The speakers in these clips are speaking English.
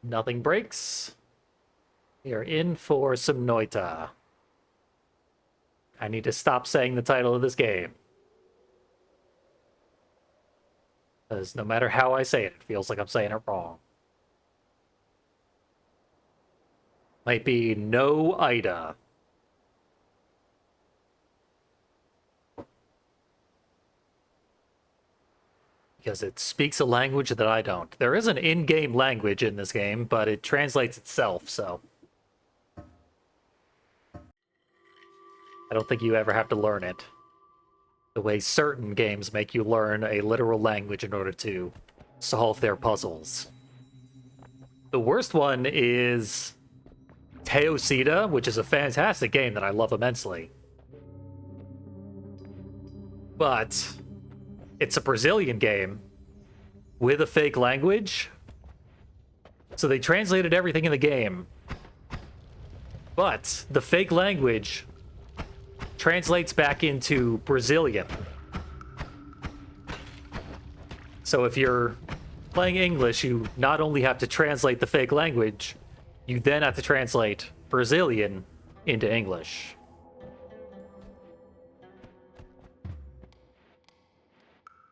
Nothing breaks. We are in for some Noita. I need to stop saying the title of this game. Because no matter how I say it, it feels like I'm saying it wrong. Might be Noita. Because it speaks a language that I don't. There is an in-game language in this game, but it translates itself, so... I don't think you ever have to learn it. The way certain games make you learn a literal language in order to solve their puzzles. The worst one is Teosita, which is a fantastic game that I love immensely. But it's a Brazilian game with a fake language. So they translated everything in the game. But the fake language translates back into Brazilian. So if you're playing English, you not only have to translate the fake language, you then have to translate Brazilian into English.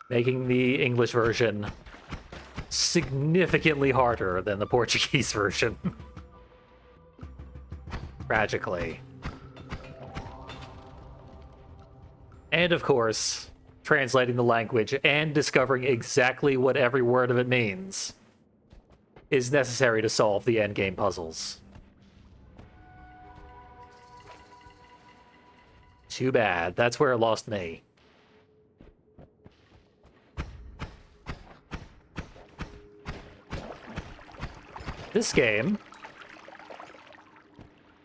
Making the English version significantly harder than the Portuguese version. Tragically. And of course, translating the language and discovering exactly what every word of it means is necessary to solve the endgame puzzles. Too bad. That's where it lost me. This game,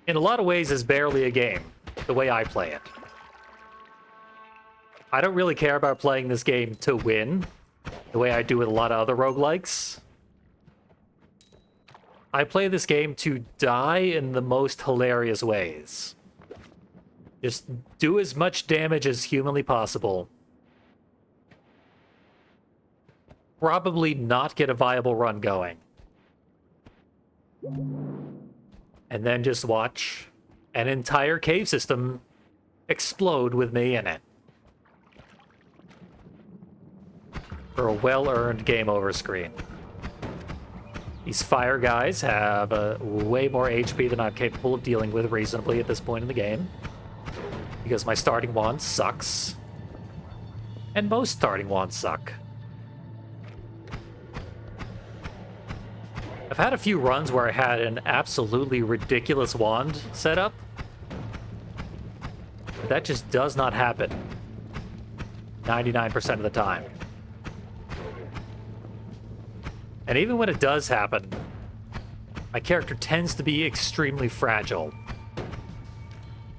in a lot of ways, is barely a game, the way I play it. I don't really care about playing this game to win, the way I do with a lot of other roguelikes. I play this game to die in the most hilarious ways. Just do as much damage as humanly possible. Probably not get a viable run going. And then just watch an entire cave system explode with me in it. For a well-earned game over screen. These fire guys have way more HP than I'm capable of dealing with reasonably at this point in the game. Because my starting wand sucks. And most starting wands suck. I've had a few runs where I had an absolutely ridiculous wand set up. But that just does not happen 99% of the time. And even when it does happen, my character tends to be extremely fragile.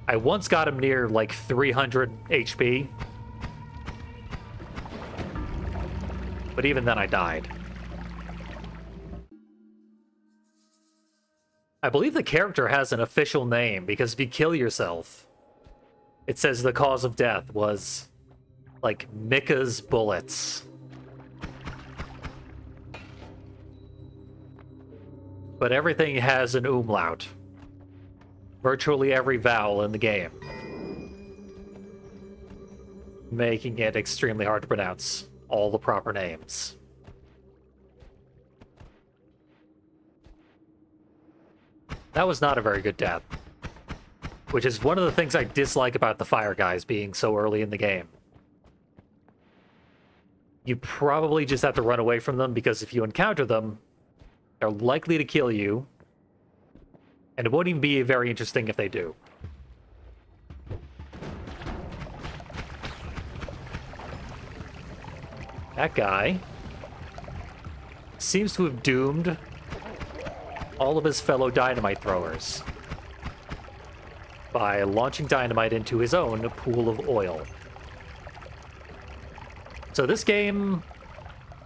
I once got him near like 300 HP. But even then I died. I believe the character has an official name, because if you kill yourself, it says the cause of death was, like, Mika's bullets. But everything has an umlaut. Virtually every vowel in the game. Making it extremely hard to pronounce all the proper names. That was not a very good death. Which is one of the things I dislike about the fire guys being so early in the game. You probably just have to run away from them, because if you encounter them, they're likely to kill you. And it won't even be very interesting if they do. That guy seems to have doomed all of his fellow dynamite throwers by launching dynamite into his own pool of oil. So this game,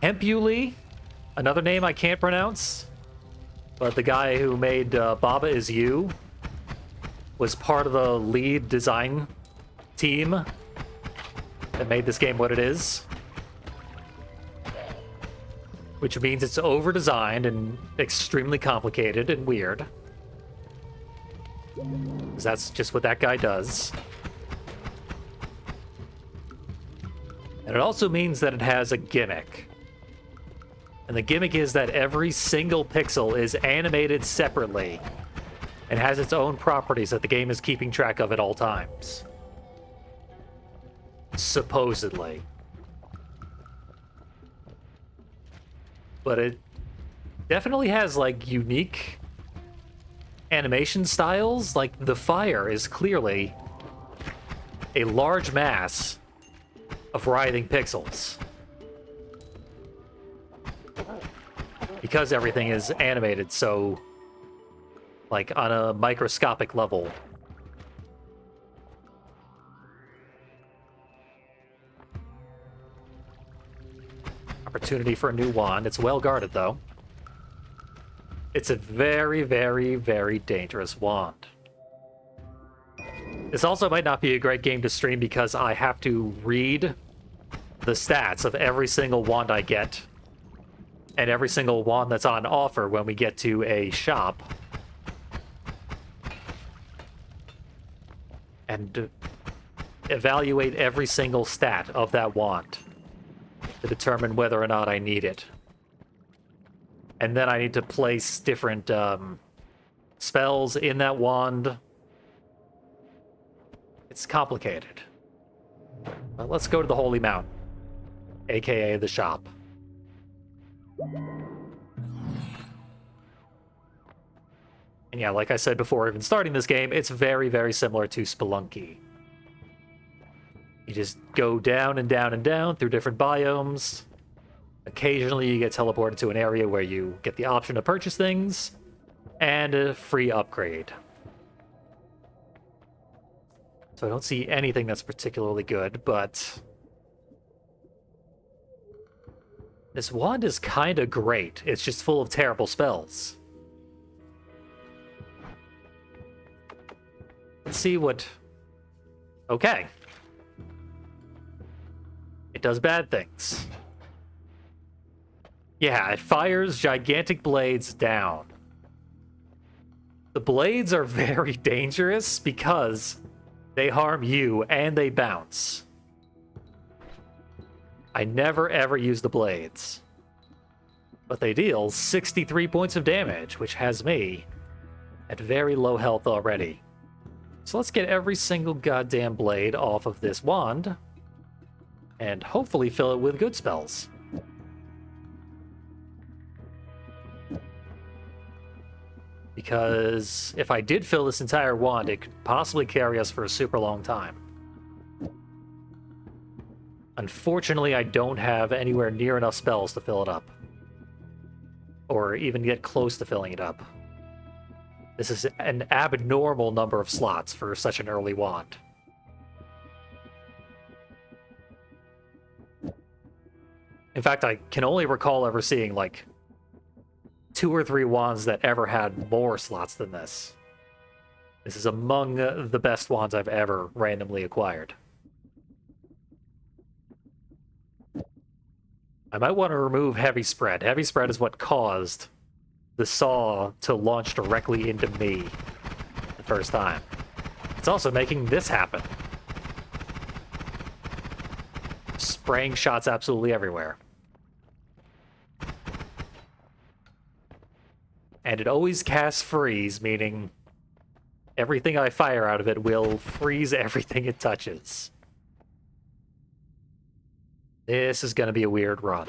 Hempuli, another name I can't pronounce, but the guy who made Baba Is You was part of the lead design team that made this game what it is. which means it's over-designed and extremely complicated and weird. 'Cause that's just what that guy does. And it also means that it has a gimmick. And the gimmick is that every single pixel is animated separately and has its own properties that the game is keeping track of at all times. Supposedly. But it definitely has, like, unique animation styles. Like, the fire is clearly a large mass of writhing pixels. Because everything is animated so, like, on a microscopic level. Opportunity for a new wand. It's well guarded, though. It's a very, very, very dangerous wand. This also might not be a great game to stream because I have to read the stats of every single wand I get and every single wand that's on offer when we get to a shop. And evaluate every single stat of that wand to determine whether or not I need it. And then I need to place different spells in that wand. It's complicated. But let's go to the Holy Mountain, aka the shop. And yeah, like I said before even starting this game, it's very, very similar to Spelunky. You just go down and down and down through different biomes. Occasionally you get teleported to an area where you get the option to purchase things and a free upgrade. So I don't see anything that's particularly good, but this wand is kind of great. It's just full of terrible spells. Let's see what... Okay. It does bad things. Yeah, it fires gigantic blades down. The blades are very dangerous because they harm you and they bounce. I never ever use the blades. But they deal 63 points of damage, which has me at very low health already. So let's get every single goddamn blade off of this wand and hopefully fill it with good spells. Because if I did fill this entire wand, it could possibly carry us for a super long time. Unfortunately, I don't have anywhere near enough spells to fill it up. Or even get close to filling it up. This is an abnormal number of slots for such an early wand. In fact, I can only recall ever seeing, like, 2 or 3 wands that ever had more slots than this. This is among the best wands I've ever randomly acquired. I might want to remove Heavy Spread. Heavy Spread is what caused the saw to launch directly into me the first time. It's also making this happen. Spraying shots absolutely everywhere. And it always casts freeze, meaning everything I fire out of it will freeze everything it touches. This is going to be a weird run.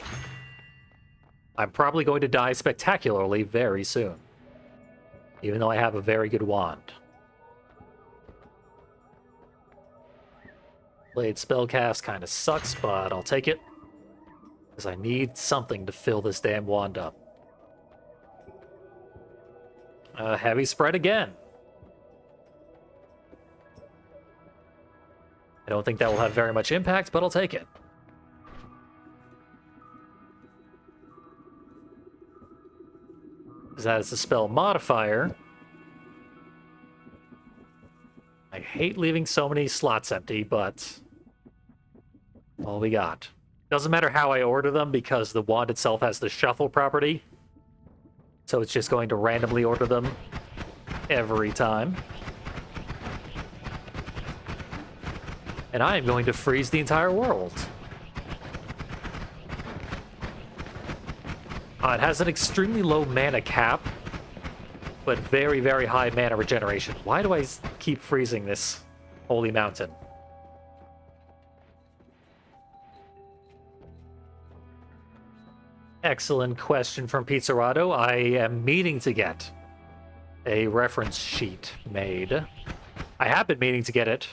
I'm probably going to die spectacularly very soon. Even though I have a very good wand. Blade Spellcast kind of sucks, but I'll take it. Because I need something to fill this damn wand up. Heavy Spread again. I don't think that will have very much impact, but I'll take it. Because that is a spell modifier. I hate leaving so many slots empty, but all we got. Doesn't matter how I order them because the wand itself has the shuffle property. So it's just going to randomly order them every time. And I am going to freeze the entire world. It has an extremely low mana cap, but very, very high mana regeneration. Why do I keep freezing this holy mountain? Excellent question from Pizzerato. I am meaning to get a reference sheet made. I have been meaning to get it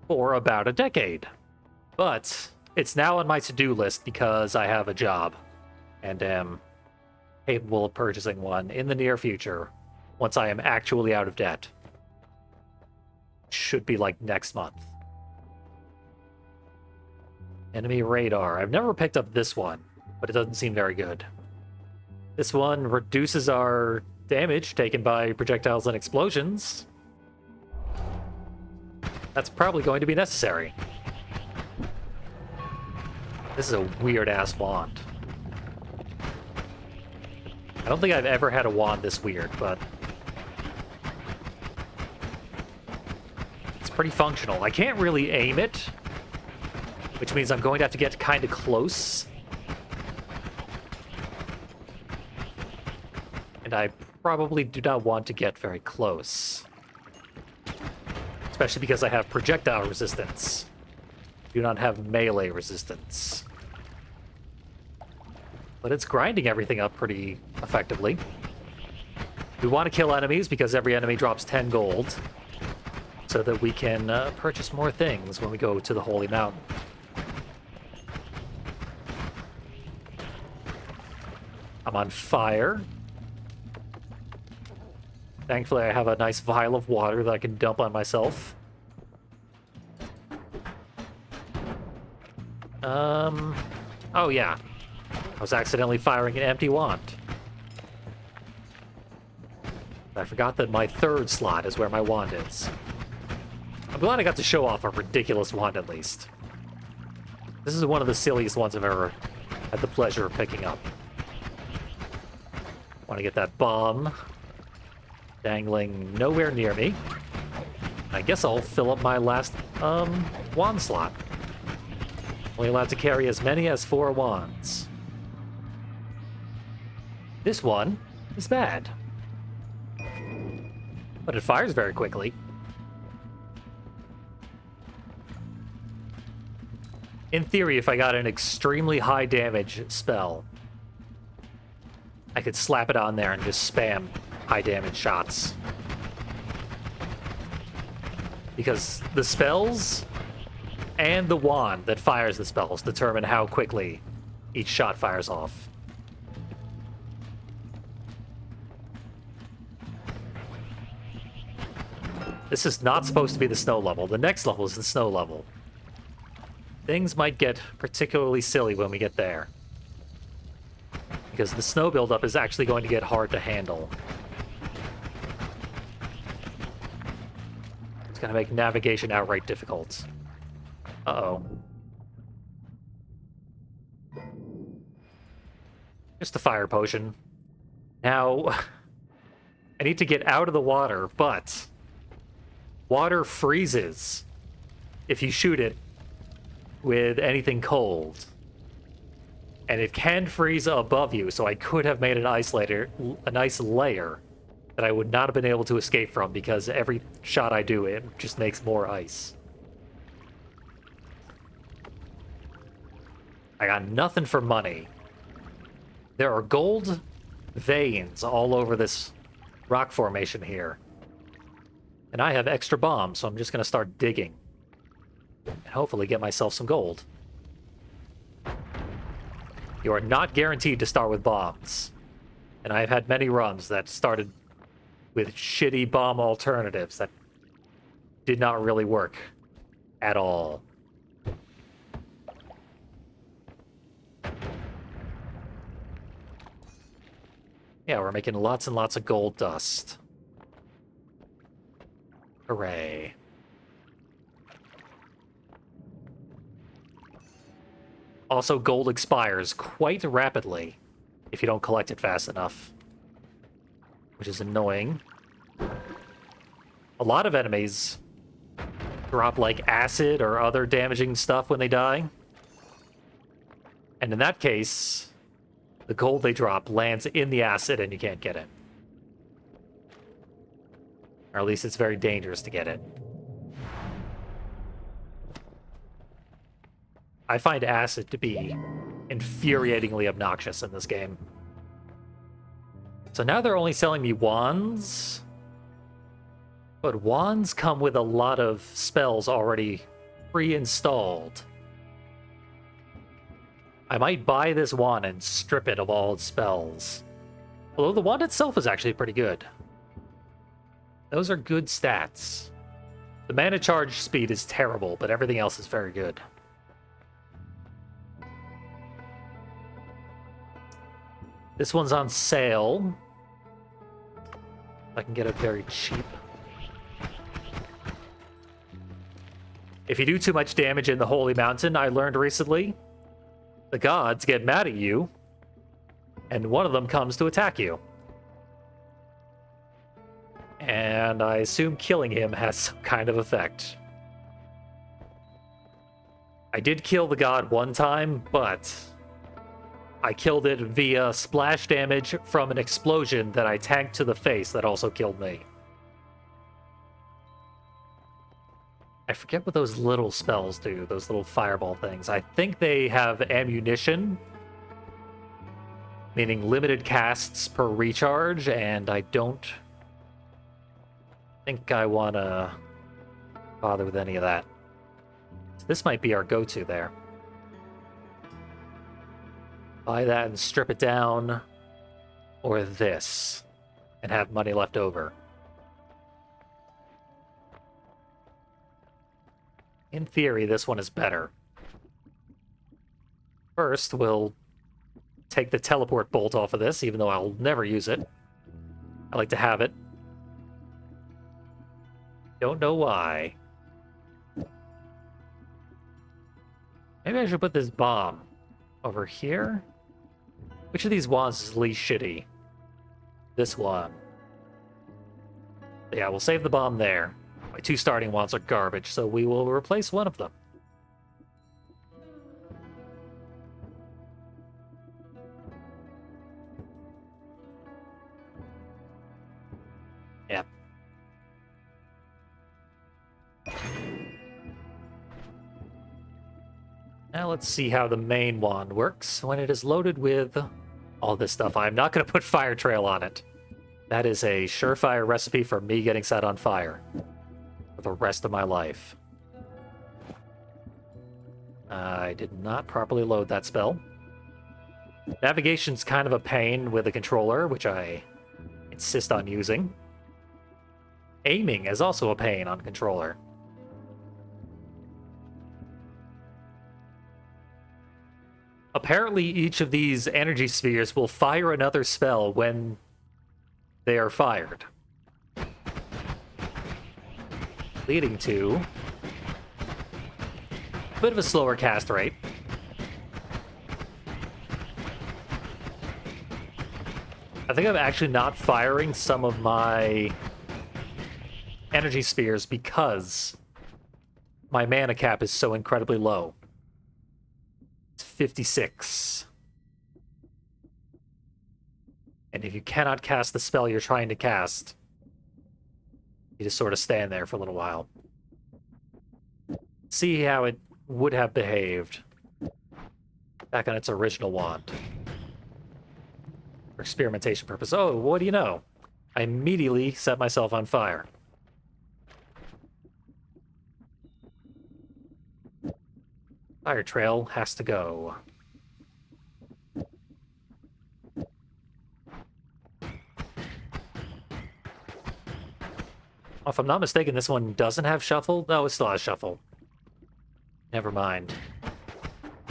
for about a decade, but it's now on my to-do list because I have a job and am capable of purchasing one in the near future once I am actually out of debt. Should be like next month. Enemy radar. I've never picked up this one, but it doesn't seem very good. This one reduces our damage taken by projectiles and explosions. That's probably going to be necessary. This is a weird-ass wand. I don't think I've ever had a wand this weird, but it's pretty functional. I can't really aim it, which means I'm going to have to get kind of close. And I probably do not want to get very close. Especially because I have projectile resistance. Do not have melee resistance. But it's grinding everything up pretty effectively. We want to kill enemies because every enemy drops 10 gold. So that we can purchase more things when we go to the Holy Mountain. I'm on fire. Thankfully, I have a nice vial of water that I can dump on myself. Oh yeah. I was accidentally firing an empty wand. I forgot that my third slot is where my wand is. I'm glad I got to show off a ridiculous wand at least. This is one of the silliest ones I've ever had the pleasure of picking up. Want to get that bomb dangling nowhere near me. I guess I'll fill up my last wand slot. Only allowed to carry as many as 4 wands. This one is bad. But it fires very quickly. In theory, if I got an extremely high damage spell, I could slap it on there and just spam high damage shots. Because the spells and the wand that fires the spells determine how quickly each shot fires off. This is not supposed to be the snow level. The next level is the snow level. Things might get particularly silly when we get there. Because the snow buildup is actually going to get hard to handle. It's going to make navigation outright difficult. Uh-oh. Just a fire potion. Now, I need to get out of the water, but water freezes if you shoot it with anything cold. And it can freeze above you, so I could have made an ice layer that I would not have been able to escape from because every shot I do, it just makes more ice. I got nothing for money. There are gold veins all over this rock formation here. And I have extra bombs, so I'm just going to start digging. And hopefully get myself some gold. You are not guaranteed to start with bombs. And I've had many runs that started with shitty bomb alternatives that did not really work at all. Yeah, we're making lots and lots of gold dust. Hooray. Also, gold expires quite rapidly if you don't collect it fast enough, which is annoying. A lot of enemies drop like acid or other damaging stuff when they die. And in that case, the gold they drop lands in the acid and you can't get it. Or at least it's very dangerous to get it. I find acid to be infuriatingly obnoxious in this game. So now they're only selling me wands. But wands come with a lot of spells already pre-installed. I might buy this wand and strip it of all its spells. Although the wand itself is actually pretty good. Those are good stats. The mana charge speed is terrible, but everything else is very good. This one's on sale. I can get it very cheap. If you do too much damage in the Holy Mountain, I learned recently, the gods get mad at you, and one of them comes to attack you. And I assume killing him has some kind of effect. I did kill the god one time, but I killed it via splash damage from an explosion that I tanked to the face that also killed me. I forget what those little spells do, those little fireball things. I think they have ammunition, meaning limited casts per recharge, and I don't think I want to bother with any of that. So this might be our go-to there. Buy that and strip it down, or this, and have money left over. In theory, this one is better. First, we'll take the teleport bolt off of this, even though I'll never use it. I like to have it. Don't know why. Maybe I should put this bomb over here. Which of these wands is least shitty? This one. Yeah, we'll save the bomb there. My two starting wands are garbage, so we will replace one of them. Yep. Now let's see how the main wand works when it is loaded with all this stuff. I'm not going to put fire trail on it. That is a surefire recipe for me getting set on fire for the rest of my life. I did not properly load that spell. Navigation's kind of a pain with a controller, which I insist on using. Aiming is also a pain on controller. Apparently, each of these energy spheres will fire another spell when they are fired, leading to a bit of a slower cast rate. I think I'm actually not firing some of my energy spheres because my mana cap is so incredibly low. 56. And if you cannot cast the spell you're trying to cast, you just sort of stand there for a little while. See how it would have behaved back on its original wand. For experimentation purpose. Oh, what do you know? I immediately set myself on fire. Fire trail has to go. Oh, if I'm not mistaken, this one doesn't have shuffle? No, it still has shuffle. Never mind.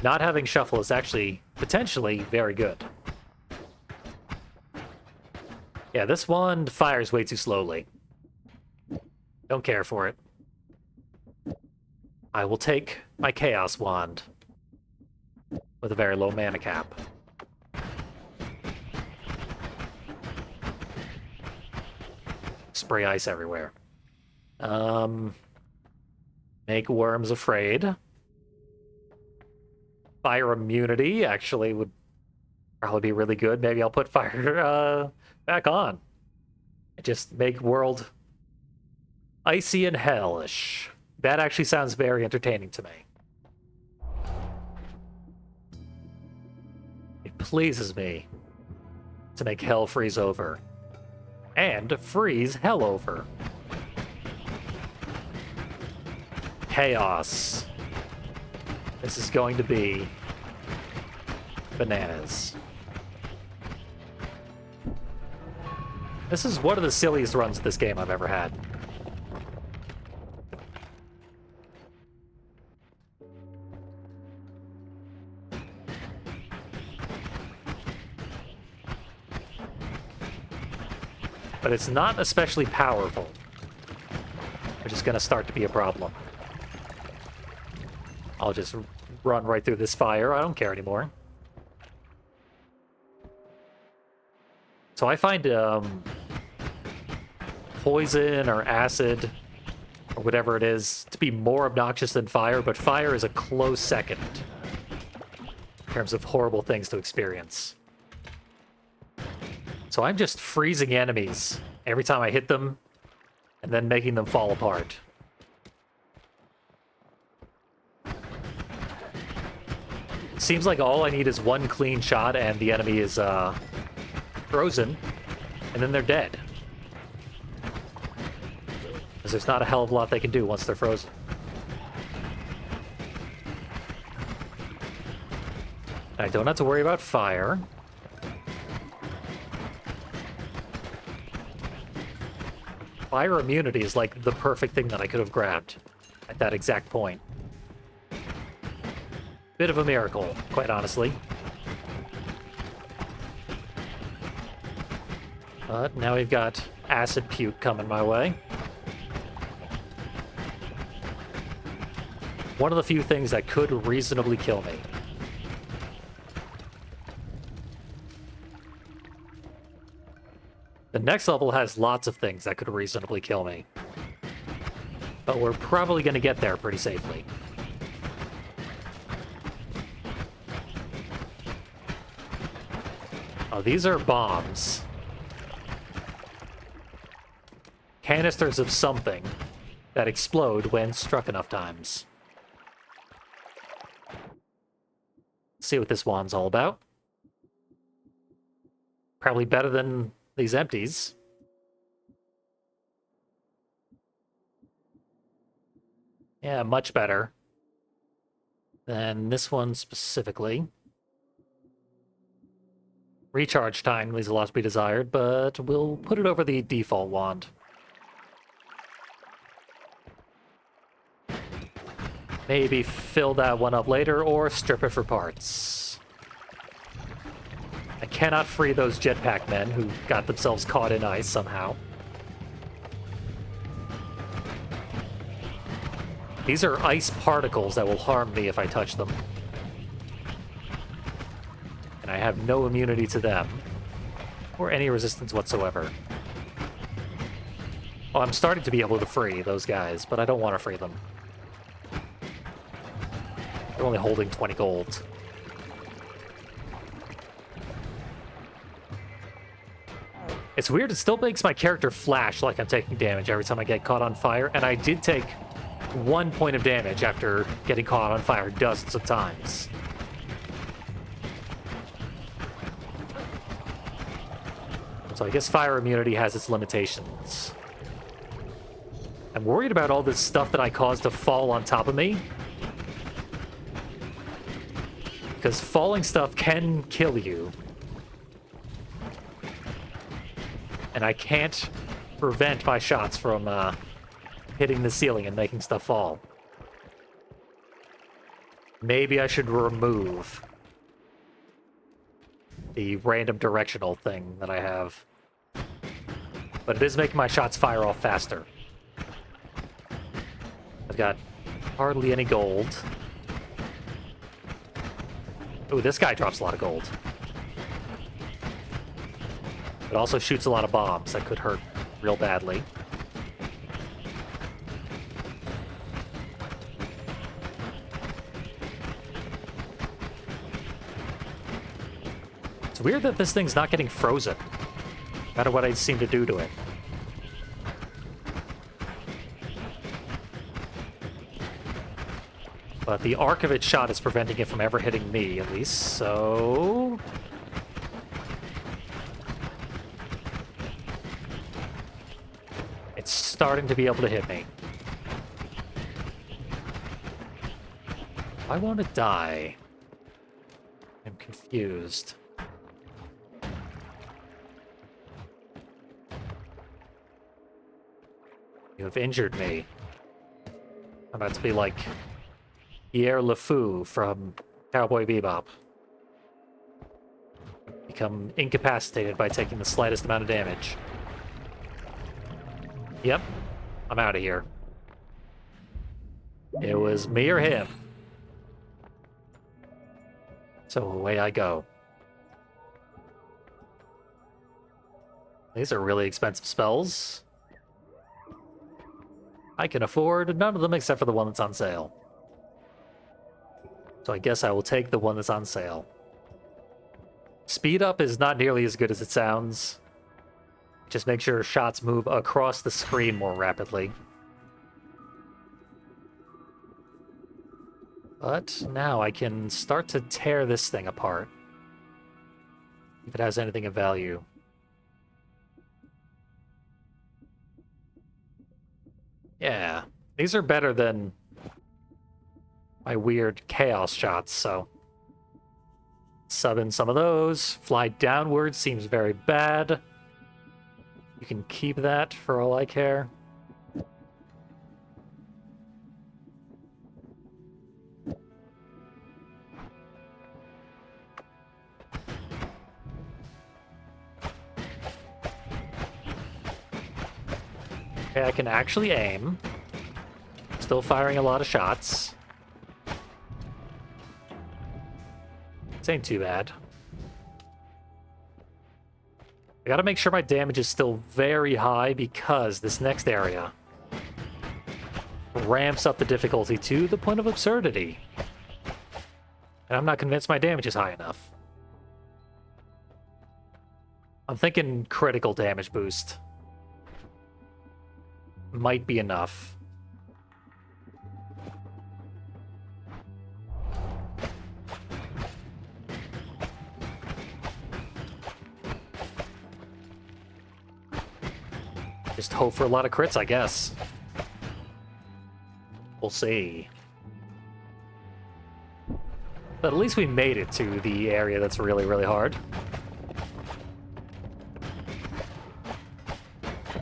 Not having shuffle is actually potentially very good. Yeah, this wand fires way too slowly. Don't care for it. I will take my Chaos Wand. with a very low mana cap. Spray ice everywhere. Make worms afraid. Fire immunity actually would probably be really good. Maybe I'll put fire back on. Just make world icy and hellish. That actually sounds very entertaining to me. It pleases me to make hell freeze over. And freeze hell over. Chaos. This is going to be bananas. This is one of the silliest runs of this game I've ever had. But it's not especially powerful, which is going to start to be a problem. I'll just run right through this fire. I don't care anymore. So I find poison or acid or whatever it is to be more obnoxious than fire, but fire is a close second in terms of horrible things to experience. So I'm just freezing enemies every time I hit them and then making them fall apart. Seems like all I need is one clean shot and the enemy is frozen, and then they're dead. Because there's not a hell of a lot they can do once they're frozen. I don't have to worry about fire. Fire immunity is like the perfect thing that I could have grabbed at that exact point. Bit of a miracle, quite honestly. But now we've got acid puke coming my way. One of the few things that could reasonably kill me. The next level has lots of things that could reasonably kill me. But we're probably going to get there pretty safely. Oh, these are bombs. Canisters of something that explode when struck enough times. Let's see what this wand's all about. Probably better than these empties. Yeah, much better than this one specifically. Recharge time leaves a lot to be desired, but we'll put it over the default wand. Maybe fill that one up later, or strip it for parts. I cannot free those jetpack men who got themselves caught in ice somehow. These are ice particles that will harm me if I touch them. And I have no immunity to them, or any resistance whatsoever. Oh, I'm starting to be able to free those guys, but I don't want to free them. They're only holding 20 gold. It's weird, it still makes my character flash like I'm taking damage every time I get caught on fire, and I did take 1 point of damage after getting caught on fire dozens of times. So I guess fire immunity has its limitations. I'm worried about all this stuff that I caused to fall on top of me. Because falling stuff can kill you. And I can't prevent my shots from hitting the ceiling and making stuff fall. Maybe I should remove the random directional thing that I have. But it is making my shots fire off faster. I've got hardly any gold. Ooh, this guy drops a lot of gold. It also shoots a lot of bombs that could hurt real badly. It's weird that this thing's not getting frozen, no matter what I seem to do to it. But the arc of its shot is preventing it from ever hitting me, at least, so... It's starting to be able to hit me. Why won't it die? I'm confused. You have injured me. I'm about to be like Pierre LeFou from Cowboy Bebop. Become incapacitated by taking the slightest amount of damage. Yep, I'm out of here. It was me or him. So away I go. These are really expensive spells. I can afford none of them except for the one that's on sale. So I guess I will take the one that's on sale. Speed up is not nearly as good as it sounds. Just make sure shots move across the screen more rapidly. But now I can start to tear this thing apart. If it has anything of value. Yeah, these are better than my weird chaos shots, so... Sub in some of those. Fly downward seems very bad. You can keep that for all I care. Okay, I can actually aim. Still firing a lot of shots. This ain't too bad. I gotta make sure my damage is still very high because this next area ramps up the difficulty to the point of absurdity. And I'm not convinced my damage is high enough. I'm thinking critical damage boost might be enough. Just hope for a lot of crits, I guess. We'll see. But at least we made it to the area that's really, really hard.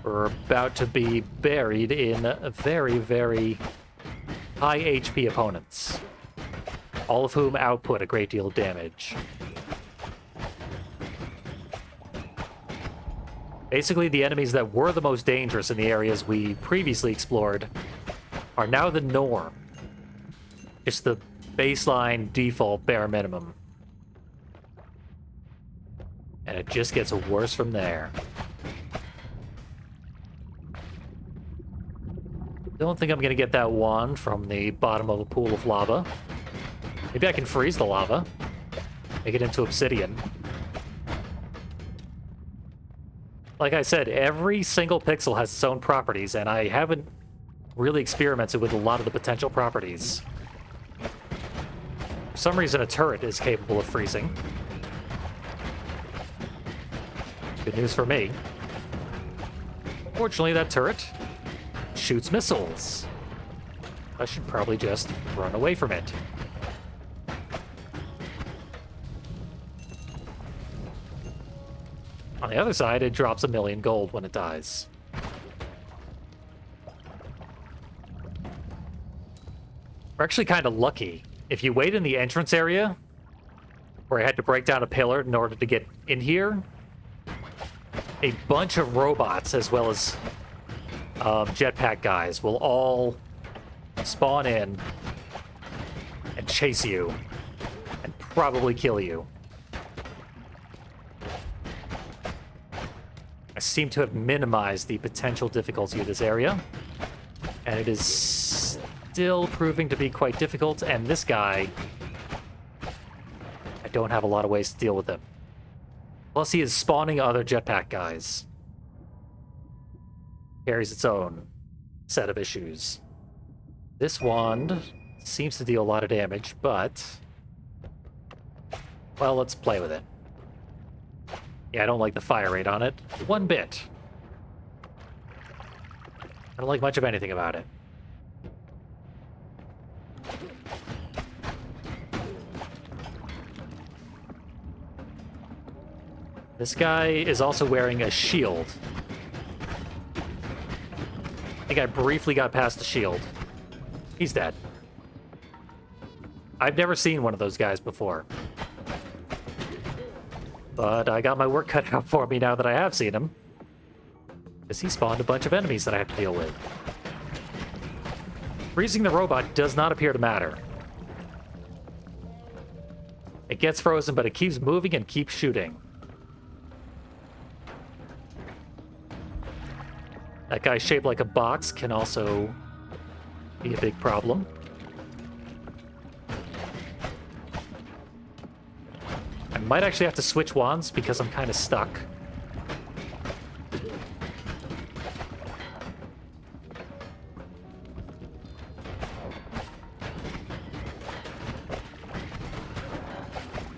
We're about to be buried in very, very high HP opponents, all of whom output a great deal of damage. Basically, the enemies that were the most dangerous in the areas we previously explored are now the norm. Just the baseline default bare minimum. And it just gets worse from there. Don't think I'm gonna get that wand from the bottom of a pool of lava. Maybe I can freeze the lava. Make it into obsidian. Like I said, every single pixel has its own properties, and I haven't really experimented with a lot of the potential properties. For some reason, a turret is capable of freezing. Good news for me. Fortunately, that turret shoots missiles. I should probably just run away from it. On the other side, it drops 1,000,000 gold when it dies. We're actually kind of lucky. If you wait in the entrance area, where I had to break down a pillar in order to get in here, a bunch of robots, as well as jetpack guys, will all spawn in and chase you and probably kill you. I seem to have minimized the potential difficulty of this area, and it is still proving to be quite difficult, and this guy, I don't have a lot of ways to deal with him. Plus, he is spawning other jetpack guys. Carries its own set of issues. This wand seems to deal a lot of damage, but... well, let's play with it. Yeah, I don't like the fire rate on it. One bit. I don't like much of anything about it. This guy is also wearing a shield. I think I briefly got past the shield. He's dead. I've never seen one of those guys before. But I got my work cut out for me now that I have seen him. Because he spawned a bunch of enemies that I have to deal with. Freezing the robot does not appear to matter. It gets frozen, but it keeps moving and keeps shooting. That guy shaped like a box can also be a big problem. I might actually have to switch wands because I'm kind of stuck.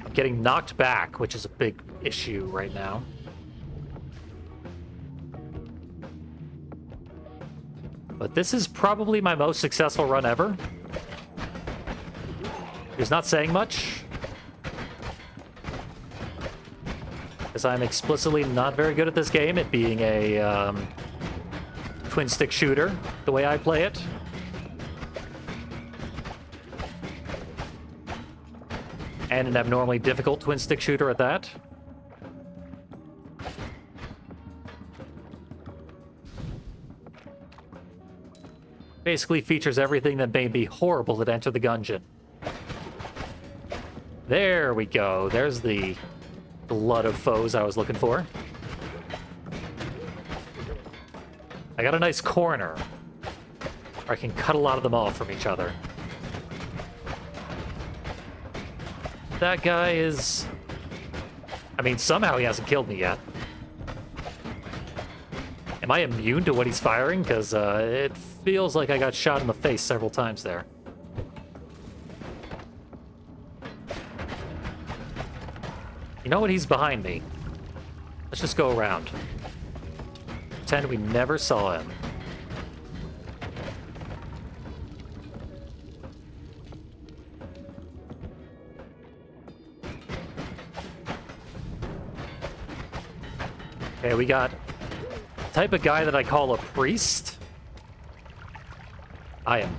I'm getting knocked back, which is a big issue right now. But this is probably my most successful run ever. He's not saying much, because I'm explicitly not very good at this game, it being a twin-stick shooter, the way I play it. And an abnormally difficult twin-stick shooter at that. Basically features everything that may be horrible at Enter the Gungeon. There we go. There's the blood of foes I was looking for. I got a nice corner where I can cut a lot of them off from each other. That guy is... I mean, somehow he hasn't killed me yet. Am I immune to what he's firing? Because it feels like I got shot in the face several times there. You know what? He's behind me. Let's just go around. Pretend we never saw him. Okay, we got the type of guy that I call a priest. I am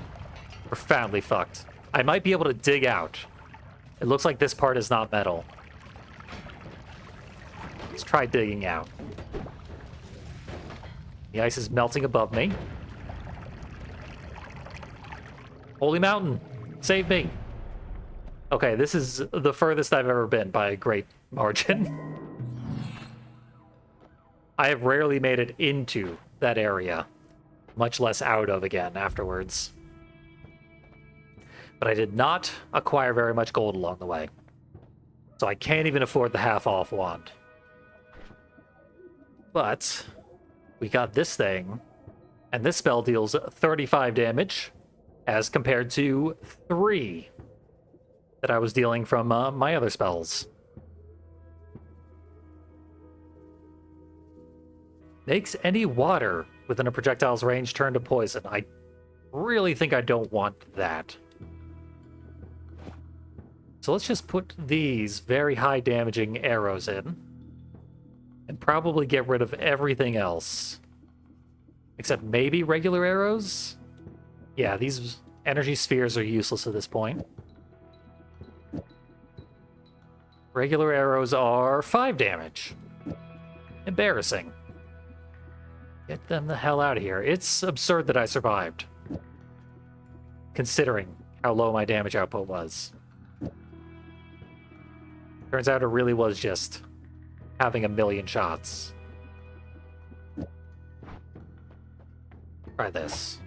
profoundly fucked. I might be able to dig out. It looks like this part is not metal. Let's try digging out. The ice is melting above me. Holy mountain, save me. Okay, this is the furthest I've ever been by a great margin. I have rarely made it into that area, much less out of again afterwards. But I did not acquire very much gold along the way, so I can't even afford the half-off wand. But we got this thing, and this spell deals 35 damage, as compared to 3 that I was dealing from my other spells. Makes any water within a projectile's range turn to poison. I really think I don't want that. So let's just put these very high damaging arrows in. And probably get rid of everything else. Except maybe regular arrows? Yeah, these energy spheres are useless at this point. Regular arrows are 5 damage. Embarrassing. Get them the hell out of here. It's absurd that I survived, considering how low my damage output was. Turns out it really was just having a million shots. Try this.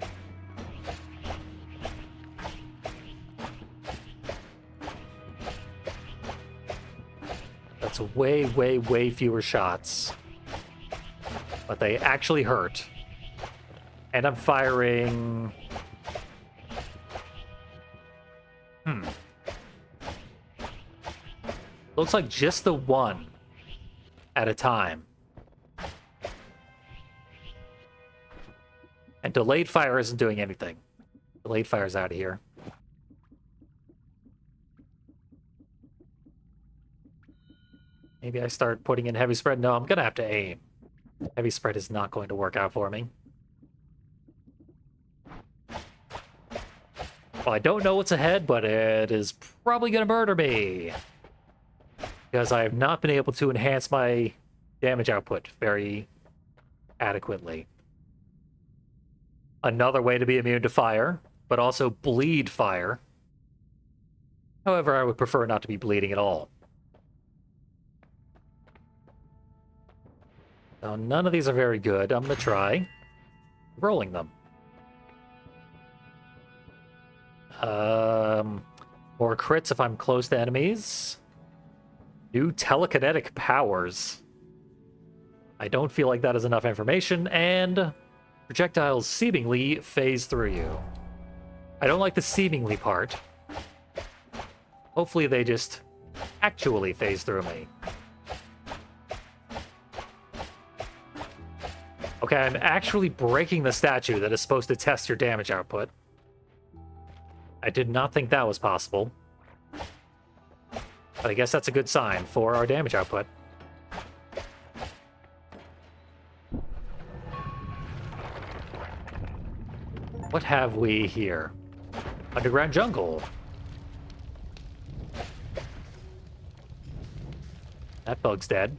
That's way, way, way fewer shots. But they actually hurt. And I'm firing... Looks like just the one at a time. And delayed fire isn't doing anything. Delayed fire's out of here. Maybe I start putting in heavy spread. No, I'm gonna have to aim. Heavy spread is not going to work out for me. Well, I don't know what's ahead, but it is probably gonna murder me. Because I have not been able to enhance my damage output very adequately. Another way to be immune to fire, but also bleed fire. However, I would prefer not to be bleeding at all. So none of these are very good. I'm going to try rolling them. More crits if I'm close to enemies. New telekinetic powers. I don't feel like that is enough information, and projectiles seemingly phase through you. I don't like the seemingly part. Hopefully they just actually phase through me. Okay, I'm actually breaking the statue that is supposed to test your damage output. I did not think that was possible. But I guess that's a good sign for our damage output. What have we here? Underground jungle. That bug's dead.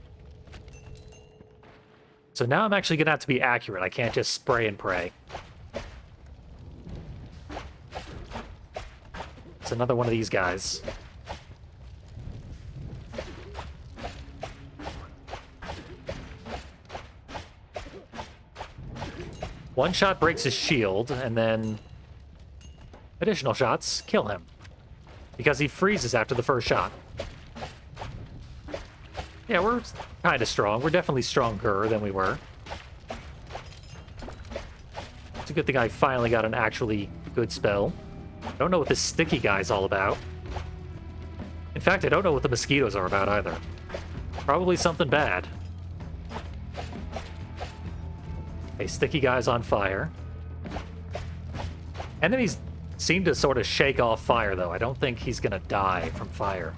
So now I'm actually gonna have to be accurate. I can't just spray and pray. It's another one of these guys. One shot breaks his shield, and then additional shots kill him. Because he freezes after the first shot. Yeah, we're kind of strong. We're definitely stronger than we were. It's a good thing I finally got an actually good spell. I don't know what this sticky guy's all about. In fact, I don't know what the mosquitoes are about either. Probably something bad. Okay, sticky guy's on fire. Enemies seem to sort of shake off fire, though. I don't think he's gonna die from fire.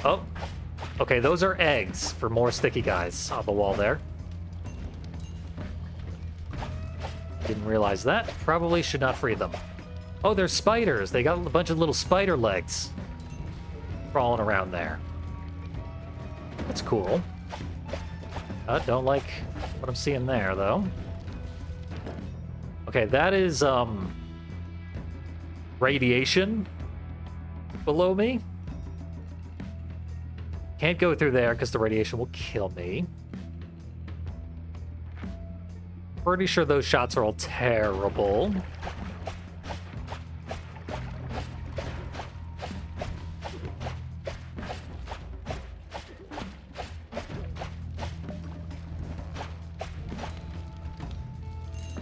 Oh, okay, those are eggs for more sticky guys on the wall there. Didn't realize that. Probably should not free them. Oh, they're spiders. They got a bunch of little spider legs crawling around there. That's cool. Don't like what I'm seeing there, though. Okay, that is, radiation below me. Can't go through there because the radiation will kill me. Pretty sure those shots are all terrible.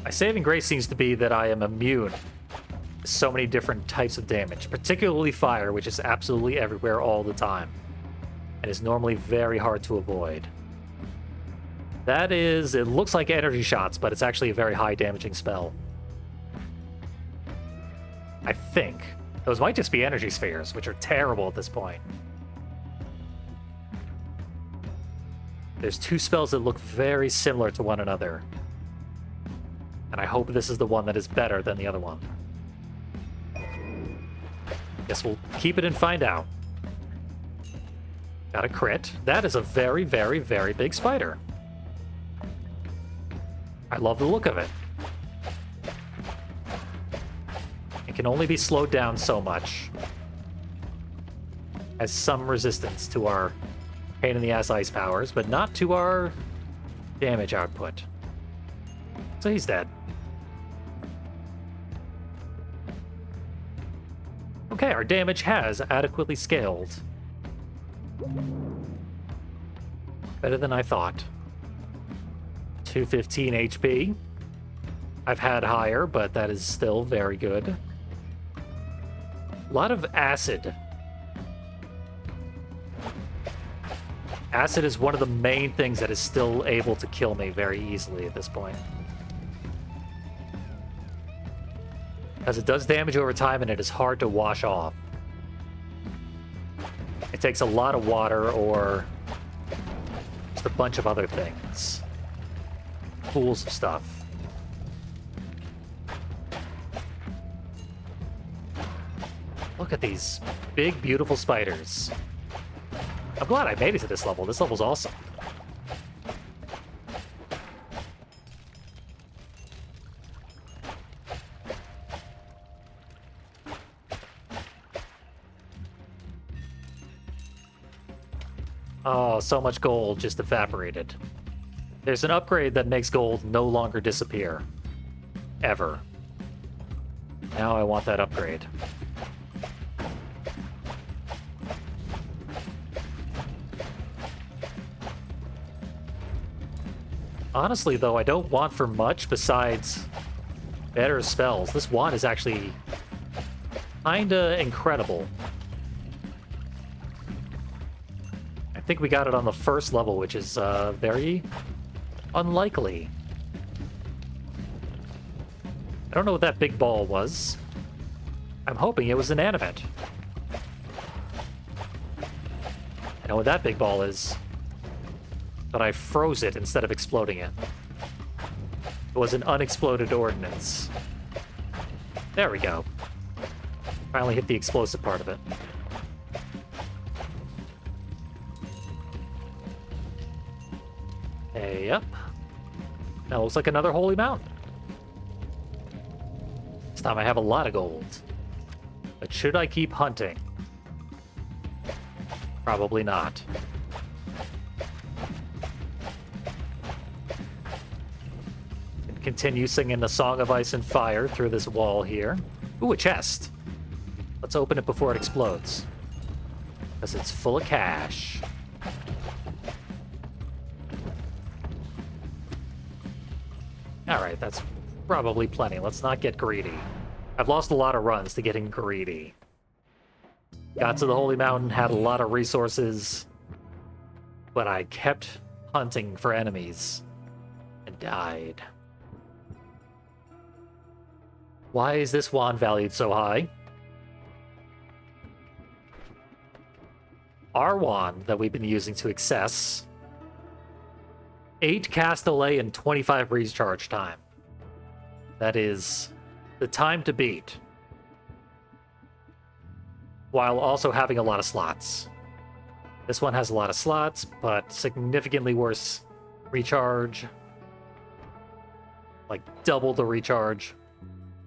My saving grace seems to be that I am immune to so many different types of damage, particularly fire, which is absolutely everywhere all the time, and is normally very hard to avoid. That is, it looks like energy shots, but it's actually a very high damaging spell. I think. Those might just be energy spheres, which are terrible at this point. There's two spells that look very similar to one another. And I hope this is the one that is better than the other one. Guess we'll keep it and find out. Got a crit. That is a very, very, very big spider. I love the look of it. It can only be slowed down so much. Has some resistance to our pain in the ass ice powers, but not to our damage output. So he's dead. Okay, our damage has adequately scaled. Better than I thought. 215 HP. I've had higher, but that is still very good. A lot of acid. Acid is one of the main things that is still able to kill me very easily at this point. Because it does damage over time and it is hard to wash off. It takes a lot of water or just a bunch of other things. Pools of stuff. Look at these big, beautiful spiders. I'm glad I made it to this level. This level's awesome. Oh, so much gold just evaporated. There's an upgrade that makes gold no longer disappear. Ever. Now I want that upgrade. Honestly, though, I don't want for much besides better spells. This wand is actually kinda incredible. I think we got it on the first level, which is very unlikely. I don't know what that big ball was. I'm hoping it was inanimate. I know what that big ball is. But I froze it instead of exploding it. It was an unexploded ordnance. There we go. Finally hit the explosive part of it. Hey, yep. Now looks like another holy mountain. This time I have a lot of gold. But should I keep hunting? Probably not. Continue singing the Song of Ice and Fire through this wall here. Ooh, a chest. Let's open it before it explodes. Because it's full of cash. Alright, that's probably plenty. Let's not get greedy. I've lost a lot of runs to getting greedy. Got to the Holy Mountain, had a lot of resources, but I kept hunting for enemies and died. Why is this wand valued so high? Our wand that we've been using to access 8 cast delay and 25 recharge time. That is the time to beat. While also having a lot of slots. This one has a lot of slots, but significantly worse recharge. Like double the recharge.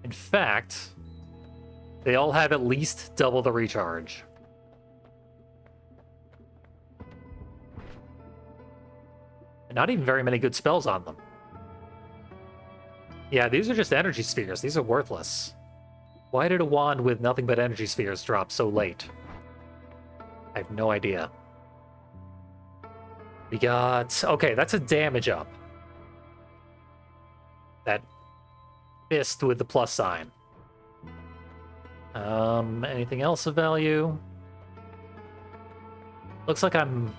In fact, they all have at least double the recharge. And not even very many good spells on them. Yeah, these are just energy spheres. These are worthless. Why did a wand with nothing but energy spheres drop so late? I have no idea. We got... Okay, that's a damage up. That fist with the plus sign. Anything else of value? Looks like I'm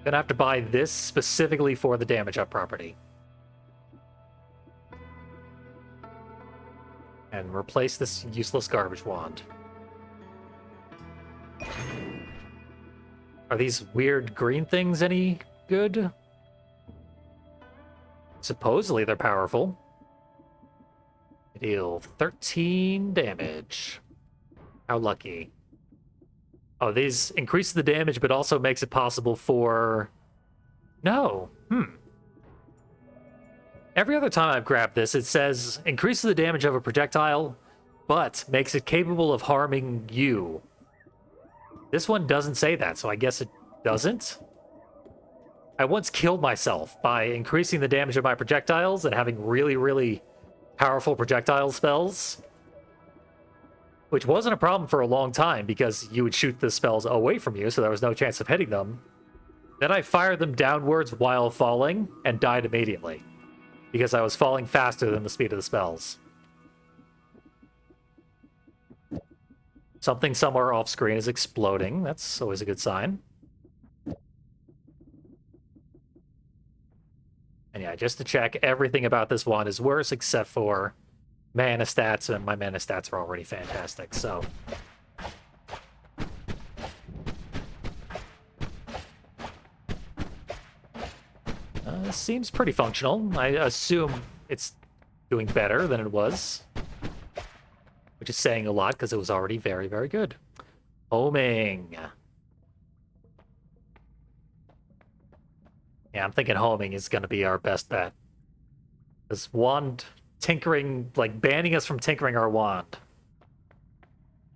gonna have to buy this specifically for the damage up property. And replace this useless garbage wand. Are these weird green things any good? Supposedly they're powerful. They deal 13 damage. How lucky. Oh, these increase the damage, but also makes it possible for... No. Every other time I've grabbed this, it says, increases the damage of a projectile, but makes it capable of harming you. This one doesn't say that, so I guess it doesn't. I once killed myself by increasing the damage of my projectiles and having really, really powerful projectile spells. Which wasn't a problem for a long time because you would shoot the spells away from you, so there was no chance of hitting them. Then I fired them downwards while falling and died immediately because I was falling faster than the speed of the spells. Something somewhere off screen is exploding. That's always a good sign. And yeah, just to check, everything about this one is worse except for mana stats, and my mana stats are already fantastic, so... seems pretty functional. I assume it's doing better than it was. Which is saying a lot, because it was already very, very good. Homing. Yeah, I'm thinking homing is going to be our best bet. This wand tinkering, like banning us from tinkering our wand,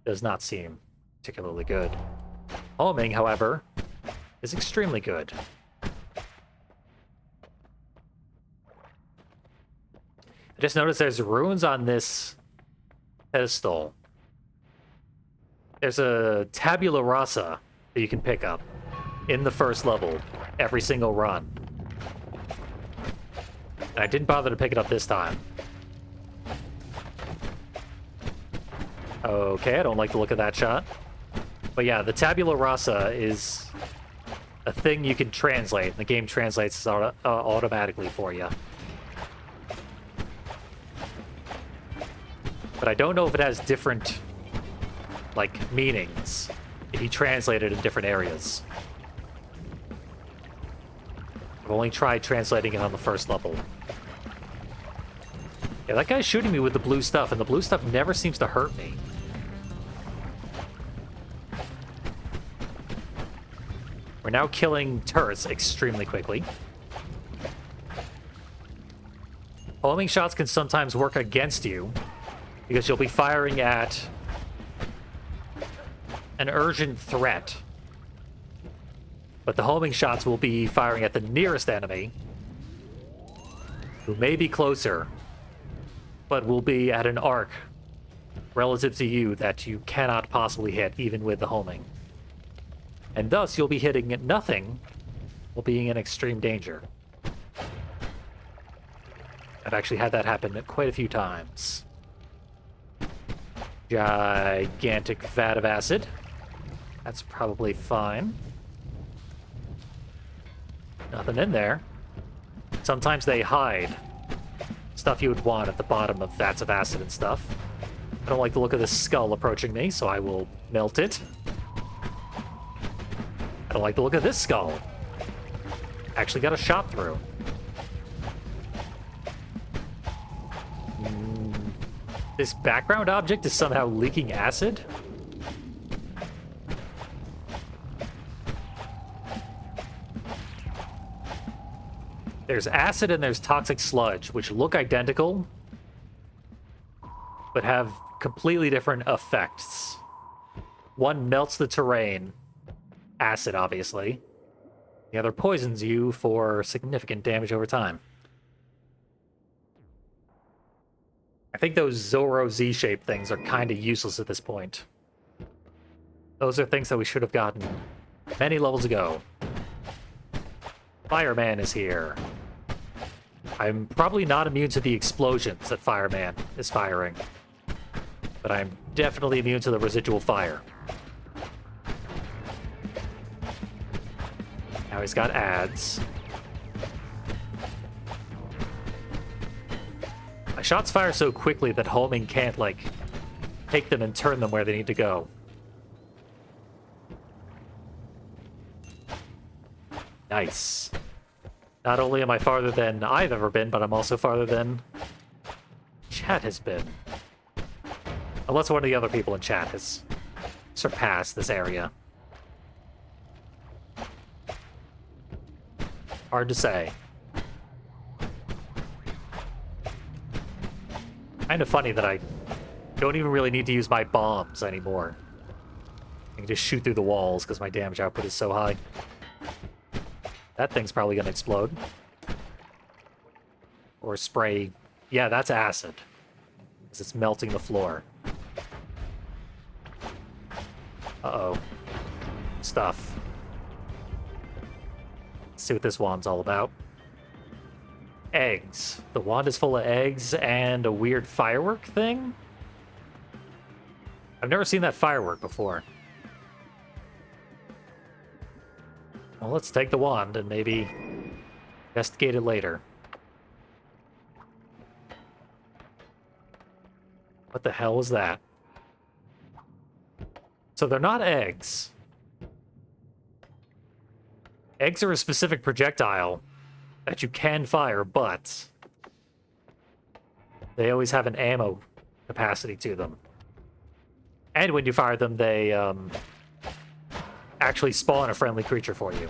does not seem particularly good. Homing, however, is extremely good. I just noticed there's runes on this pedestal. There's a tabula rasa that you can pick up in the first level every single run. And I didn't bother to pick it up this time. Okay, I don't like the look of that shot. But yeah, the tabula rasa is a thing you can translate, and the game translates automatically for you. But I don't know if it has different, like, meanings if you translate it in different areas. I've only tried translating it on the first level. Yeah, that guy's shooting me with the blue stuff, and the blue stuff never seems to hurt me. We're now killing turrets extremely quickly. Homing shots can sometimes work against you, because you'll be firing at an urgent threat. But the homing shots will be firing at the nearest enemy, who may be closer, but will be at an arc relative to you that you cannot possibly hit, even with the homing. And thus, you'll be hitting nothing while being in extreme danger. I've actually had that happen quite a few times. Gigantic vat of acid. That's probably fine. Nothing in there. Sometimes they hide stuff you would want at the bottom of vats of acid and stuff. I don't like the look of this skull approaching me, so I will melt it. I don't like the look of this skull. Actually got a shot through. This background object is somehow leaking acid? There's acid and there's toxic sludge, which look identical, but have completely different effects. One melts the terrain, acid obviously. The other poisons you for significant damage over time. I think those Zoro Z-shaped things are kind of useless at this point. Those are things that we should have gotten many levels ago. Fireman is here. I'm probably not immune to the explosions that Fireman is firing, but I'm definitely immune to the residual fire. Now he's got ads. My shots fire so quickly that homing can't, like, take them and turn them where they need to go. Nice. Not only am I farther than I've ever been, but I'm also farther than chat has been. Unless one of the other people in chat has surpassed this area. Hard to say. Kind of funny that I don't even really need to use my bombs anymore. I can just shoot through the walls because my damage output is so high. That thing's probably gonna explode. Or spray. Yeah, that's acid. Because it's melting the floor. Uh-oh. Stuff. Let's see what this wand's all about. Eggs. The wand is full of eggs and a weird firework thing? I've never seen that firework before. Well, let's take the wand and maybe investigate it later. What the hell was that? So they're not eggs. Eggs are a specific projectile that you can fire, but they always have an ammo capacity to them. And when you fire them, they actually spawn a friendly creature for you.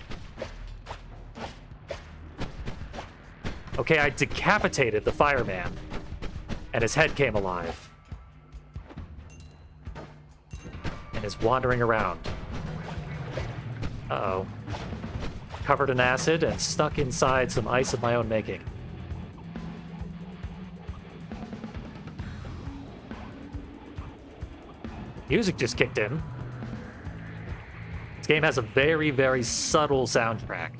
Okay, I decapitated the fireman, and his head came alive. And is wandering around. Uh-oh. Covered in acid and stuck inside some ice of my own making. Music just kicked in. This game has a very, very subtle soundtrack.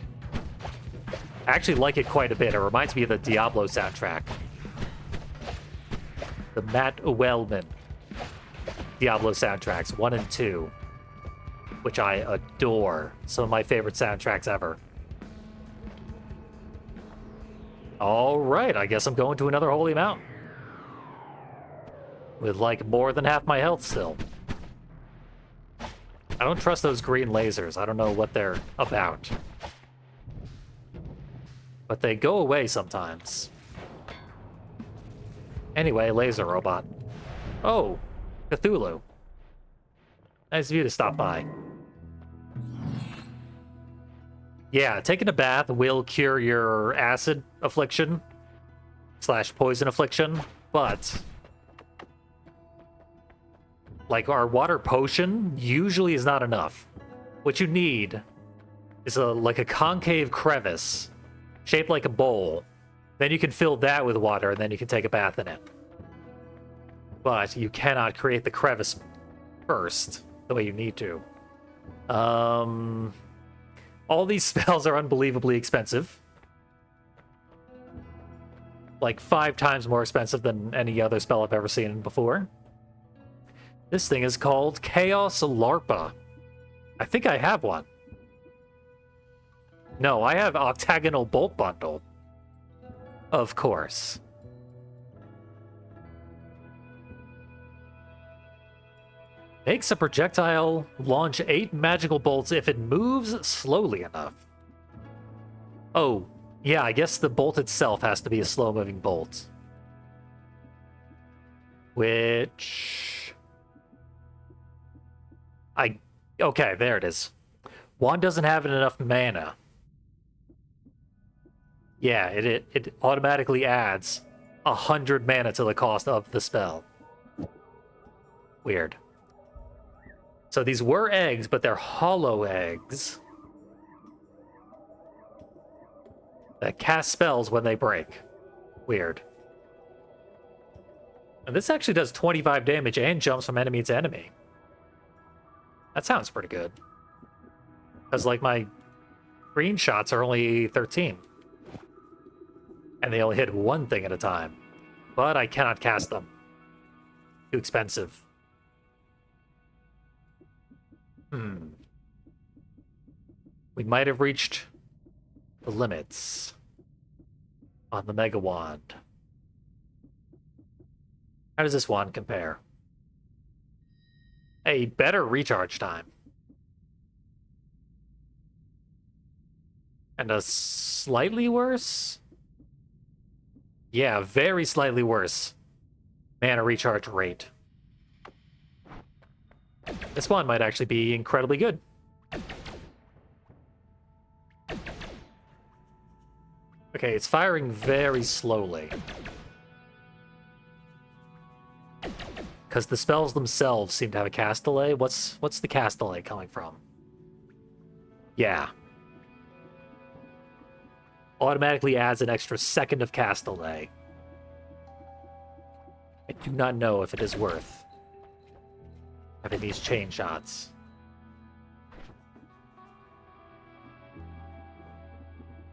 I actually like it quite a bit. It reminds me of the Diablo soundtrack. The Matt Wellman Diablo soundtracks, 1 and 2. Which I adore. Some of my favorite soundtracks ever. Alright, I guess I'm going to another holy mountain. With, like, more than half my health still. I don't trust those green lasers. I don't know what they're about. But they go away sometimes. Anyway, laser robot. Oh, Cthulhu. Nice of you to stop by. Yeah, taking a bath will cure your acid affliction / poison affliction, but like our water potion usually is not enough. What you need is like a concave crevice shaped like a bowl. Then you can fill that with water and then you can take a bath in it. But you cannot create the crevice first the way you need to. All these spells are unbelievably expensive. Like 5 times more expensive than any other spell I've ever seen before. This thing is called Chaos Larpa. I think I have one. No, I have Octagonal Bolt Bundle. Of course. Makes a projectile launch 8 magical bolts if it moves slowly enough. Oh, yeah, I guess the bolt itself has to be a slow-moving bolt. Which... Okay, there it is. Wand doesn't have enough mana. Yeah, it automatically adds 100 mana to the cost of the spell. Weird. So these were eggs, but they're hollow eggs that cast spells when they break. Weird. And this actually does 25 damage and jumps from enemy to enemy. That sounds pretty good. Because, like, my green shots are only 13. And they only hit one thing at a time. But I cannot cast them. Too expensive. We might have reached the limits on the Mega Wand. How does this wand compare? A better recharge time. And a slightly worse? Yeah, very slightly worse mana recharge rate. This one might actually be incredibly good. Okay, it's firing very slowly. Because the spells themselves seem to have a cast delay. What's the cast delay coming from? Yeah. Automatically adds an extra second of cast delay. I do not know if it is worth having these chain shots.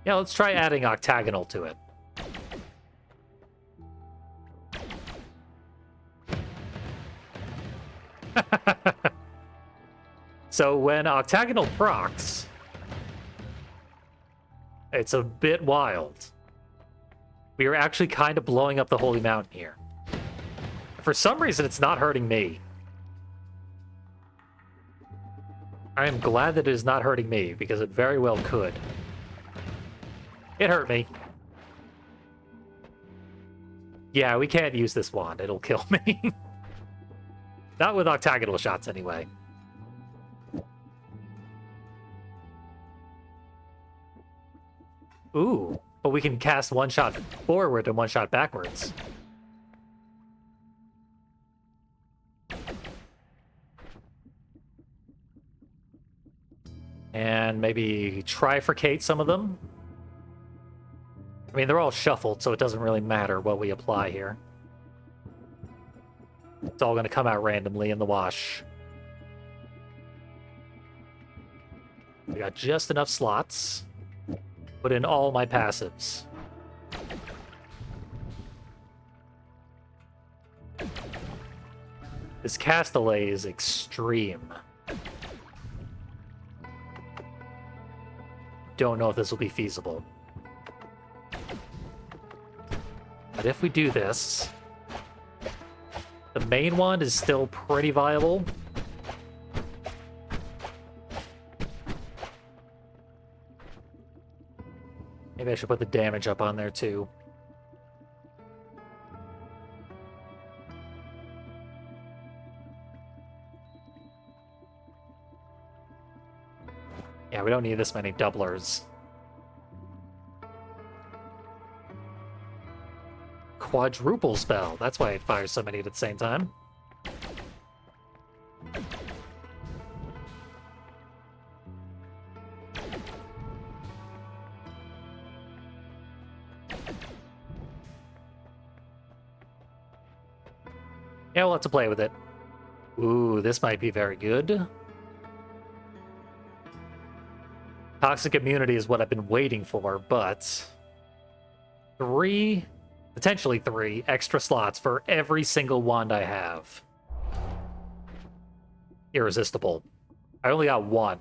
Yeah, let's try adding octagonal to it. So when octagonal procs, it's a bit wild. We are actually kind of blowing up the Holy Mountain here. For some reason, it's not hurting me. I am glad that it is not hurting me, because it very well could. It hurt me. Yeah, we can't use this wand. It'll kill me. Not with octagonal shots, anyway. Ooh, but we can cast one shot forward and one shot backwards. And maybe trifurcate some of them. I mean, they're all shuffled, so it doesn't really matter what we apply here. It's all going to come out randomly in the wash. We got just enough slots. Put in all my passives. This cast delay is extreme. Don't know if this will be feasible. But if we do this, the main one is still pretty viable. Maybe I should put the damage up on there too. Yeah, we don't need this many doublers. Quadruple spell. That's why it fires so many at the same time. Yeah, we'll have to play with it. Ooh, this might be very good. Toxic immunity is what I've been waiting for, but... potentially 3 extra slots for every single wand I have. Irresistible. I only got 1.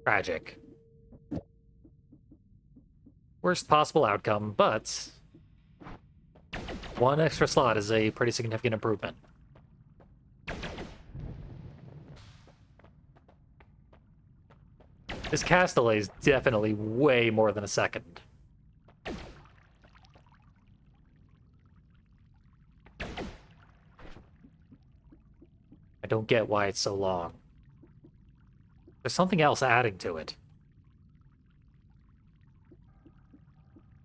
Tragic. Worst possible outcome, but... 1 extra slot is a pretty significant improvement. This cast delay is definitely way more than a second. I don't get why it's so long. There's something else adding to it.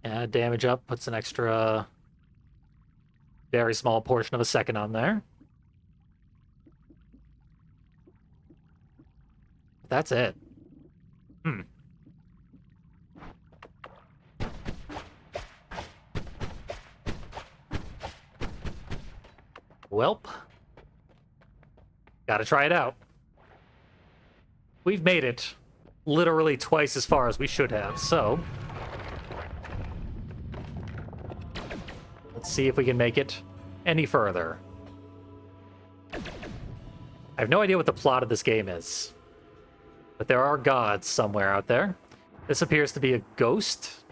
Add damage up, puts an extra... very small portion of a second on there. That's it. Welp. Gotta try it out. We've made it literally twice as far as we should have, so... let's see if we can make it any further. I have no idea what the plot of this game is. But there are gods somewhere out there. This appears to be a ghost?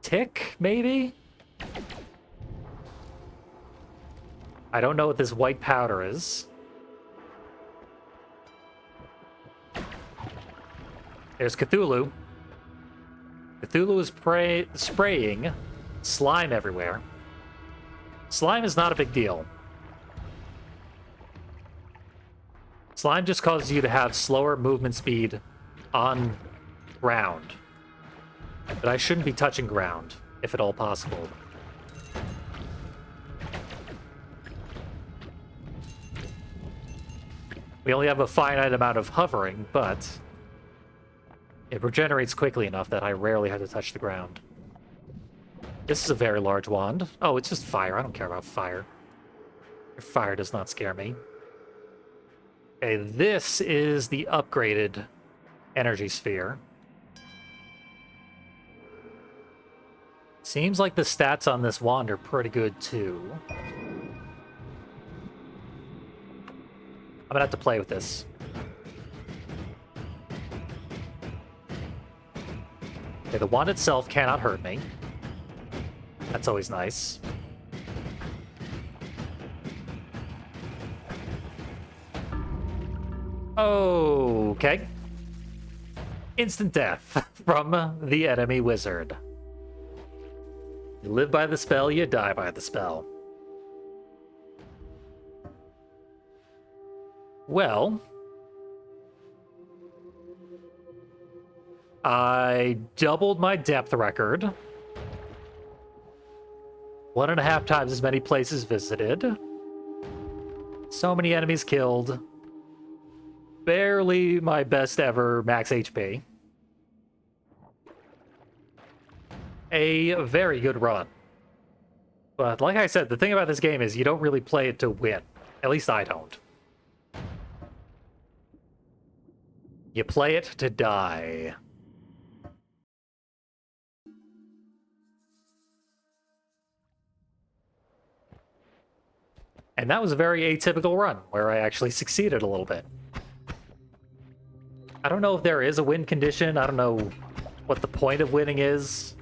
Tick, maybe? I don't know what this white powder is. There's Cthulhu. Cthulhu is spraying slime everywhere. Slime is not a big deal. Slime just causes you to have slower movement speed on ground. But I shouldn't be touching ground, if at all possible. We only have a finite amount of hovering, but it regenerates quickly enough that I rarely have to touch the ground. This is a very large wand. Oh, it's just fire. I don't care about fire. Fire does not scare me. Okay, this is the upgraded energy sphere. Seems like the stats on this wand are pretty good, too. I'm gonna have to play with this. Okay, the wand itself cannot hurt me. That's always nice. Okay. Instant death from the enemy wizard. You live by the spell, you die by the spell. Well, I doubled my depth record. 1.5 times as many places visited. So many enemies killed. Barely my best ever max HP. A very good run. But like I said, the thing about this game is you don't really play it to win. At least I don't. You play it to die. And that was a very atypical run, where I actually succeeded a little bit. I don't know if there is a win condition. I don't know what the point of winning is.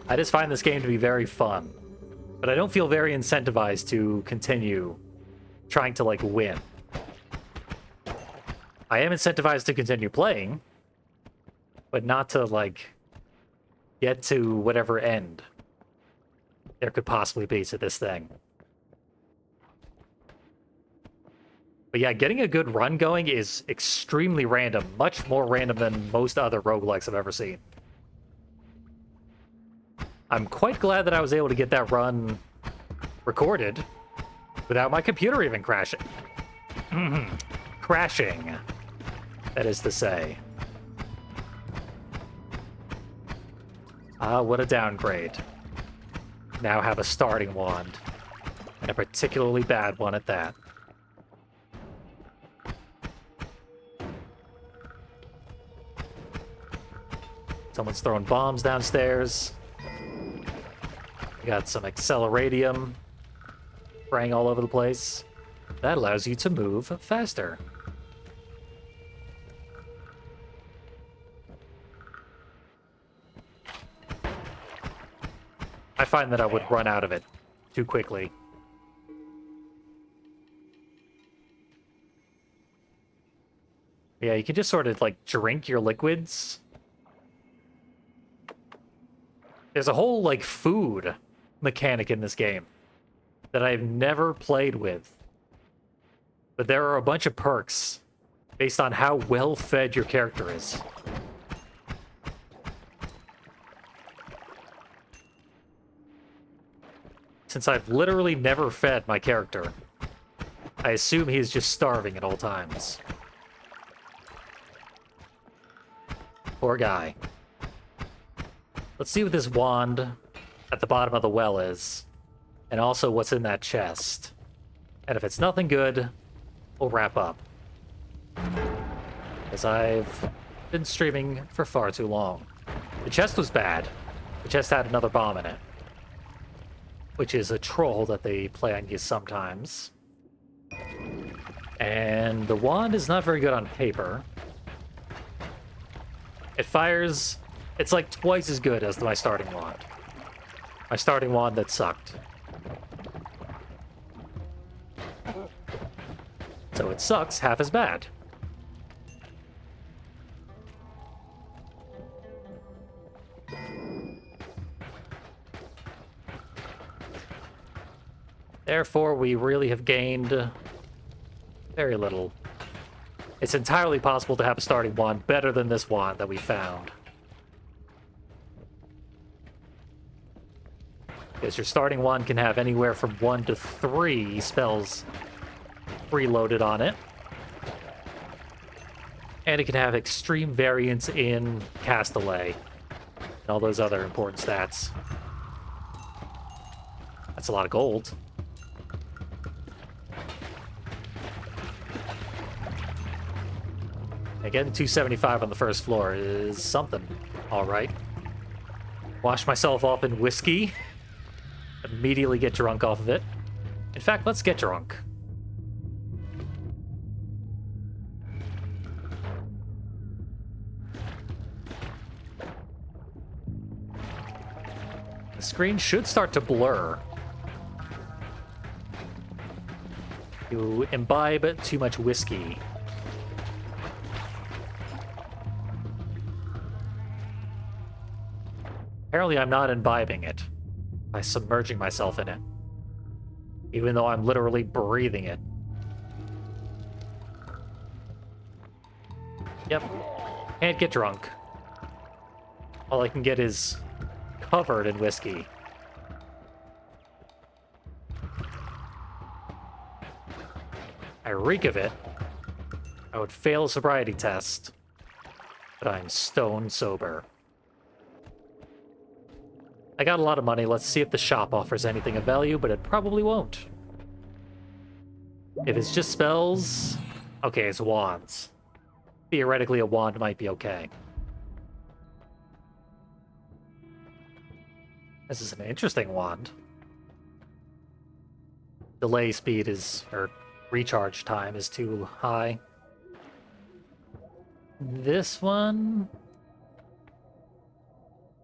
I just find this game to be very fun. But I don't feel very incentivized to continue trying to, like, win. I am incentivized to continue playing, but not to, like, get to whatever end there could possibly be to this thing. But yeah, getting a good run going is extremely random, much more random than most other roguelikes I've ever seen. I'm quite glad that I was able to get that run recorded without my computer even crashing. Crashing, that is to say. Ah, what a downgrade. Now have a starting wand, and a particularly bad one at that. Someone's throwing bombs downstairs. We got some acceleradium spraying all over the place. That allows you to move faster. I find that I would run out of it too quickly. Yeah, you can just sort of, like, drink your liquids. There's a whole, like, food mechanic in this game that I've never played with. But there are a bunch of perks based on how well-fed your character is. Since I've literally never fed my character, I assume he is just starving at all times. Poor guy. Let's see what this wand at the bottom of the well is, and also what's in that chest. And if it's nothing good, we'll wrap up. Because I've been streaming for far too long. The chest was bad. The chest had another bomb in it, which is a troll that they play on you sometimes. And the wand is not very good on paper. It fires... It's like twice as good as my starting wand. My starting wand that sucked. So it sucks half as bad. Therefore, we really have gained very little. It's entirely possible to have a starting wand better than this wand that we found. Because your starting wand can have anywhere from 1 to 3 spells preloaded on it. And it can have extreme variance in cast delay and all those other important stats. That's a lot of gold. Again, 275 on the first floor is something. All right. Wash myself off in whiskey. Immediately get drunk off of it. In fact, let's get drunk. The screen should start to blur. You imbibe too much whiskey. Apparently I'm not imbibing it by submerging myself in it, even though I'm literally breathing it. Yep, can't get drunk. All I can get is covered in whiskey. I reek of it. I would fail a sobriety test, but I'm stone sober. I got a lot of money. Let's see if the shop offers anything of value, but it probably won't. If it's just spells, okay, it's wands. Theoretically, a wand might be okay. This is an interesting wand. Delay speed is, or recharge time is too high. This one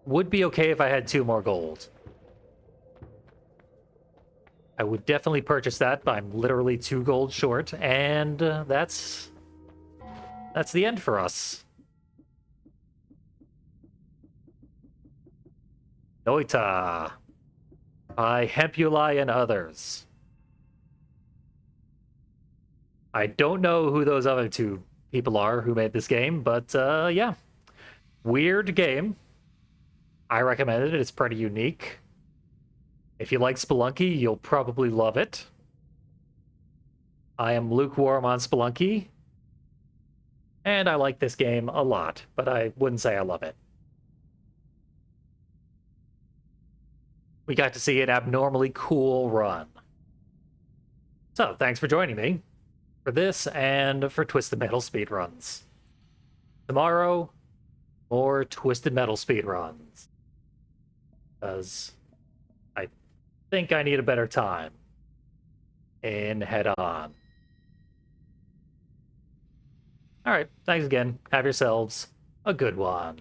would be okay if I had 2 more gold. I would definitely purchase that, but I'm literally 2 gold short, and that's the end for us. Noita by Hempuli and others. I don't know who those other 2 people are who made this game, but yeah. Weird game. I recommend it. It's pretty unique. If you like Spelunky, you'll probably love it. I am lukewarm on Spelunky. And I like this game a lot, but I wouldn't say I love it. We got to see an abnormally cool run. So, thanks for joining me for this and for Twisted Metal speedruns. Tomorrow, more Twisted Metal speedruns. Because I think I need a better time in Head On. Alright, thanks again. Have yourselves a good one.